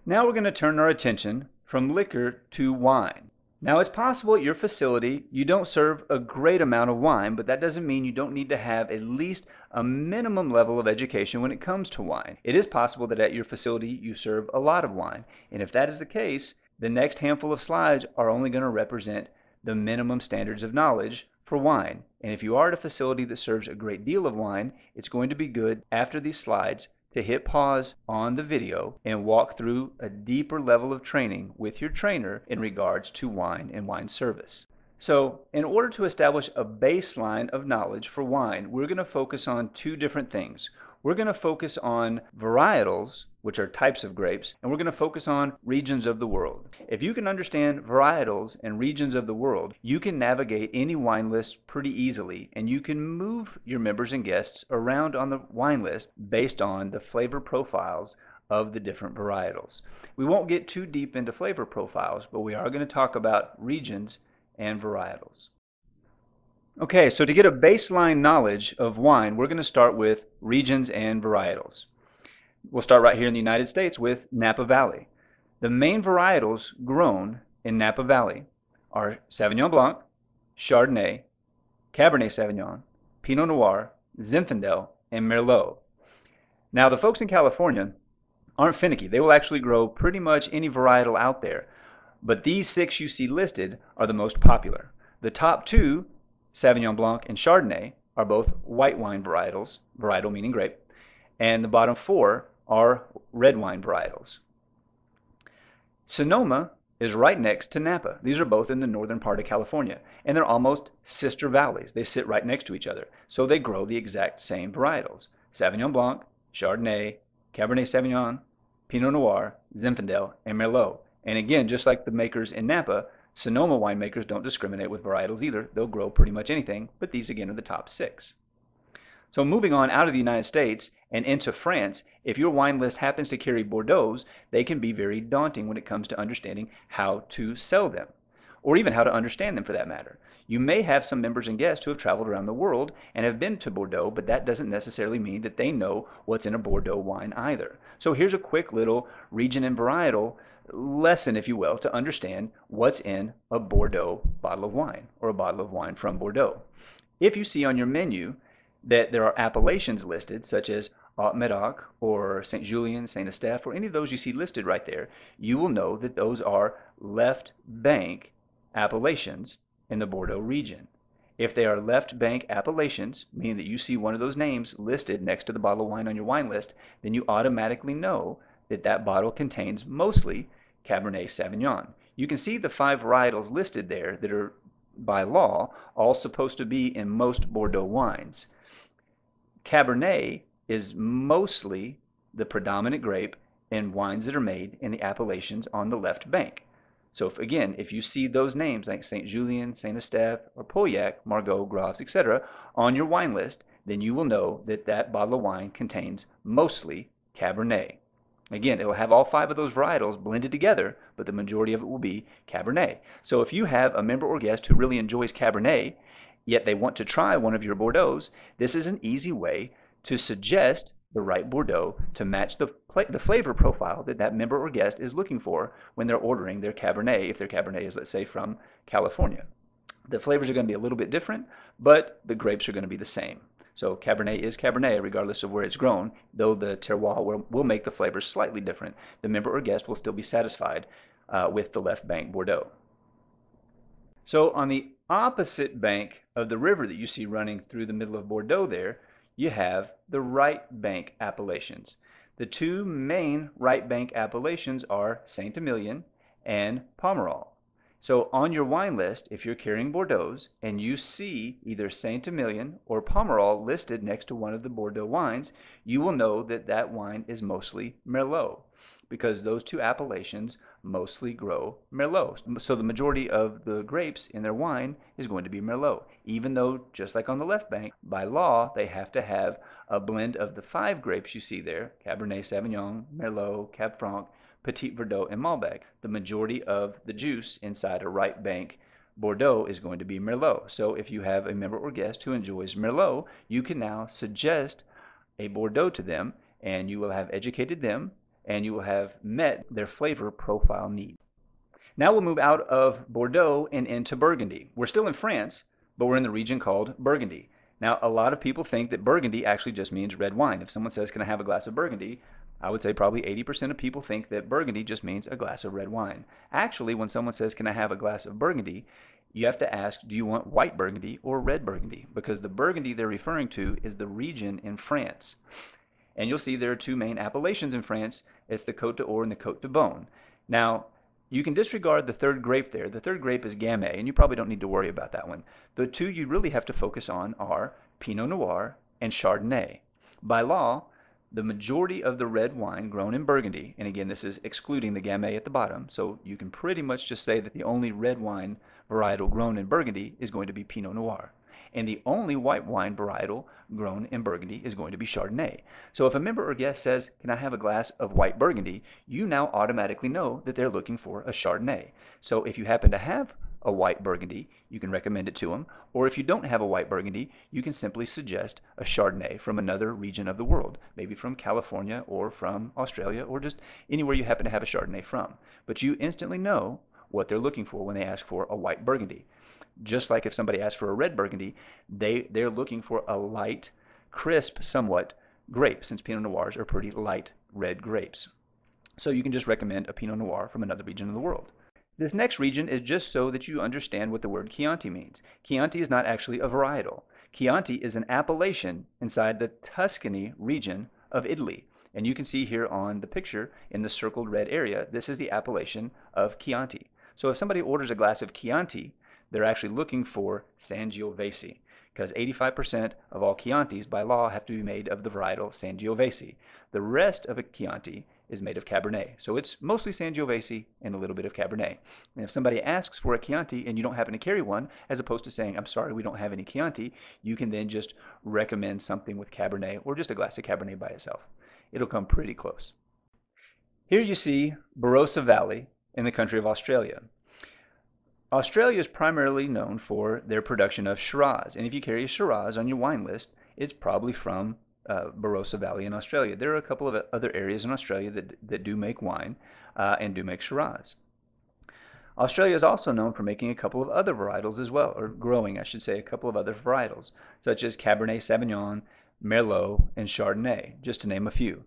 Now we're going to turn our attention from liquor to wine. Now it's possible at your facility you don't serve a great amount of wine, but that doesn't mean you don't need to have at least a minimum level of education when it comes to wine. It is possible that at your facility you serve a lot of wine, and if that is the case, the next handful of slides are only going to represent the minimum standards of knowledge for wine. And if you are at a facility that serves a great deal of wine, it's going to be good after these slides to hit pause on the video and walk through a deeper level of training with your trainer in regards to wine and wine service. So, in order to establish a baseline of knowledge for wine, we're going to focus on two different things. We're going to focus on varietals, which are types of grapes, and we're going to focus on regions of the world. If you can understand varietals and regions of the world, you can navigate any wine list pretty easily, and you can move your members and guests around on the wine list based on the flavor profiles of the different varietals. We won't get too deep into flavor profiles, but we are going to talk about regions and varietals. Okay, so to get a baseline knowledge of wine, we're going to start with regions and varietals. We'll start right here in the United States with Napa Valley. The main varietals grown in Napa Valley are Sauvignon Blanc, Chardonnay, Cabernet Sauvignon, Pinot Noir, Zinfandel, and Merlot. Now, the folks in California aren't finicky. They will actually grow pretty much any varietal out there. But these 6 you see listed are the most popular. The top 2, Sauvignon Blanc and Chardonnay, are both white wine varietals, varietal meaning grape, and the bottom 4 are red wine varietals. Sonoma is right next to Napa. These are both in the northern part of California, and they're almost sister valleys. They sit right next to each other, so they grow the exact same varietals. Sauvignon Blanc, Chardonnay, Cabernet Sauvignon, Pinot Noir, Zinfandel, and Merlot. And again, just like the makers in Napa, Sonoma winemakers don't discriminate with varietals either. They'll grow pretty much anything, but these again are the top 6. So moving on out of the United States and into France, if your wine list happens to carry Bordeaux's, they can be very daunting when it comes to understanding how to sell them, or even how to understand them for that matter. You may have some members and guests who have traveled around the world and have been to Bordeaux, but that doesn't necessarily mean that they know what's in a Bordeaux wine either. So here's a quick little region and varietal lesson, if you will, to understand what's in a Bordeaux bottle of wine or a bottle of wine from Bordeaux. If you see on your menu that there are appellations listed, such as Haut-Medoc or Saint Julien, Saint Estèphe, or any of those you see listed right there, you will know that those are left bank appellations in the Bordeaux region. If they are left bank appellations, meaning that you see one of those names listed next to the bottle of wine on your wine list, then you automatically know that that bottle contains mostly Cabernet Sauvignon. You can see the 5 varietals listed there that are, by law, all supposed to be in most Bordeaux wines. Cabernet is mostly the predominant grape in wines that are made in the appellations on the left bank. So if you see those names like Saint Julien, Saint Estèphe, or Pauillac, Margaux, Graves, etc. on your wine list, then you will know that that bottle of wine contains mostly Cabernet. Again, it will have all 5 of those varietals blended together, but the majority of it will be Cabernet. So if you have a member or guest who really enjoys Cabernet, yet they want to try one of your Bordeaux's, this is an easy way to suggest the right Bordeaux to match the flavor profile that that member or guest is looking for when they're ordering their Cabernet, if their Cabernet is, let's say, from California. The flavors are going to be a little bit different, but the grapes are going to be the same. So Cabernet is Cabernet regardless of where it's grown, though the terroir will make the flavors slightly different. The member or guest will still be satisfied with the left bank Bordeaux. So on the opposite bank of the river that you see running through the middle of Bordeaux there, you have the right bank appellations. The 2 main right bank appellations are Saint-Emilion and Pomerol. So on your wine list, if you're carrying Bordeaux's and you see either Saint-Emilion or Pomerol listed next to one of the Bordeaux wines, you will know that that wine is mostly Merlot, because those 2 appellations mostly grow Merlot. So the majority of the grapes in their wine is going to be Merlot, even though, just like on the left bank, by law, they have to have a blend of the 5 grapes you see there, Cabernet Sauvignon, Merlot, Cab Franc, Petit Verdot, and Malbec. The majority of the juice inside a right bank Bordeaux is going to be Merlot. So if you have a member or guest who enjoys Merlot, you can now suggest a Bordeaux to them, and you will have educated them and you will have met their flavor profile need. Now we'll move out of Bordeaux and into Burgundy. We're still in France, but we're in the region called Burgundy. Now, a lot of people think that Burgundy actually just means red wine. If someone says, "Can I have a glass of Burgundy?" I would say probably 80% of people think that Burgundy just means a glass of red wine. Actually, when someone says, "Can I have a glass of Burgundy?" you have to ask, do you want white Burgundy or red Burgundy? Because the Burgundy they're referring to is the region in France. And you'll see there are two main appellations in France. It's the Côte d'Or and the Côte de Beaune. Now, you can disregard the third grape there. The third grape is Gamay, and you probably don't need to worry about that one. The two you really have to focus on are Pinot Noir and Chardonnay. By law, the majority of the red wine grown in Burgundy, and again, this is excluding the Gamay at the bottom, so you can pretty much just say that the only red wine varietal grown in Burgundy is going to be Pinot Noir. And the only white wine varietal grown in Burgundy is going to be Chardonnay. So if a member or guest says, "Can I have a glass of white Burgundy?" you now automatically know that they're looking for a Chardonnay. So if you happen to have a white Burgundy, you can recommend it to them. Or if you don't have a white Burgundy, you can simply suggest a Chardonnay from another region of the world, maybe from California or from Australia or just anywhere you happen to have a Chardonnay from. But you instantly know what they're looking for when they ask for a white Burgundy. Just like if somebody asks for a red Burgundy, they're looking for a light, crisp, somewhat grape, since Pinot Noirs are pretty light red grapes. So you can just recommend a Pinot Noir from another region of the world. This next region is just so that you understand what the word Chianti means. Chianti is not actually a varietal. Chianti is an appellation inside the Tuscany region of Italy. And you can see here on the picture in the circled red area, this is the appellation of Chianti. So if somebody orders a glass of Chianti, they're actually looking for Sangiovese, because 85% of all Chiantis by law have to be made of the varietal Sangiovese. The rest of a Chianti is made of Cabernet. So it's mostly Sangiovese and a little bit of Cabernet. And if somebody asks for a Chianti and you don't happen to carry one, as opposed to saying, "I'm sorry, we don't have any Chianti," you can then just recommend something with Cabernet or just a glass of Cabernet by itself. It'll come pretty close. Here you see Barossa Valley in the country of Australia. Australia is primarily known for their production of Shiraz, and if you carry a Shiraz on your wine list, it's probably from Barossa Valley in Australia. There are a couple of other areas in Australia that do make wine and do make Shiraz. Australia is also known for making a couple of other varietals as well, or growing, I should say, a couple of other varietals, such as Cabernet Sauvignon, Merlot, and Chardonnay, just to name a few.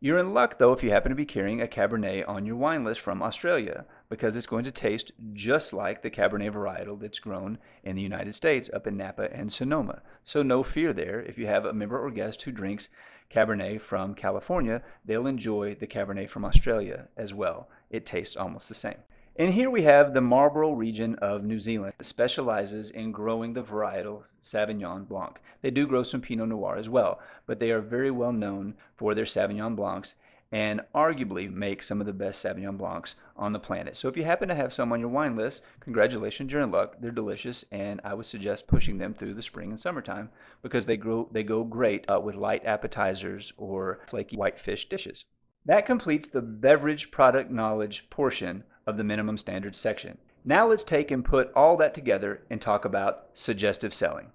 You're in luck, though, if you happen to be carrying a Cabernet on your wine list from Australia, because it's going to taste just like the Cabernet varietal that's grown in the United States up in Napa and Sonoma. So no fear there. If you have a member or guest who drinks Cabernet from California, they'll enjoy the Cabernet from Australia as well. It tastes almost the same. And here we have the Marlborough region of New Zealand that specializes in growing the varietal Sauvignon Blanc. They do grow some Pinot Noir as well, but they are very well known for their Sauvignon Blancs and arguably make some of the best Sauvignon Blancs on the planet. So if you happen to have some on your wine list, congratulations, you're in luck. They're delicious, and I would suggest pushing them through the spring and summertime because they go great with light appetizers or flaky white fish dishes. That completes the beverage product knowledge portion of the minimum standards section. Now let's take and put all that together and talk about suggestive selling.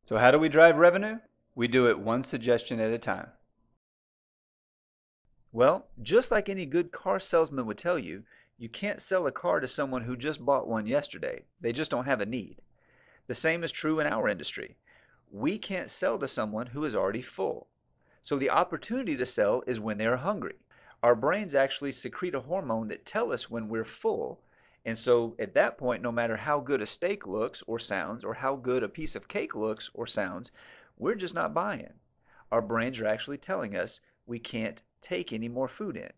So how do we drive revenue? We do it one suggestion at a time. Well, just like any good car salesman would tell you, you can't sell a car to someone who just bought one yesterday. They just don't have a need. The same is true in our industry. We can't sell to someone who is already full. So the opportunity to sell is when they are hungry. Our brains actually secrete a hormone that tells us when we're full. And so at that point, no matter how good a steak looks or sounds, or how good a piece of cake looks or sounds, we're just not buying. Our brains are actually telling us we can't take any more food in.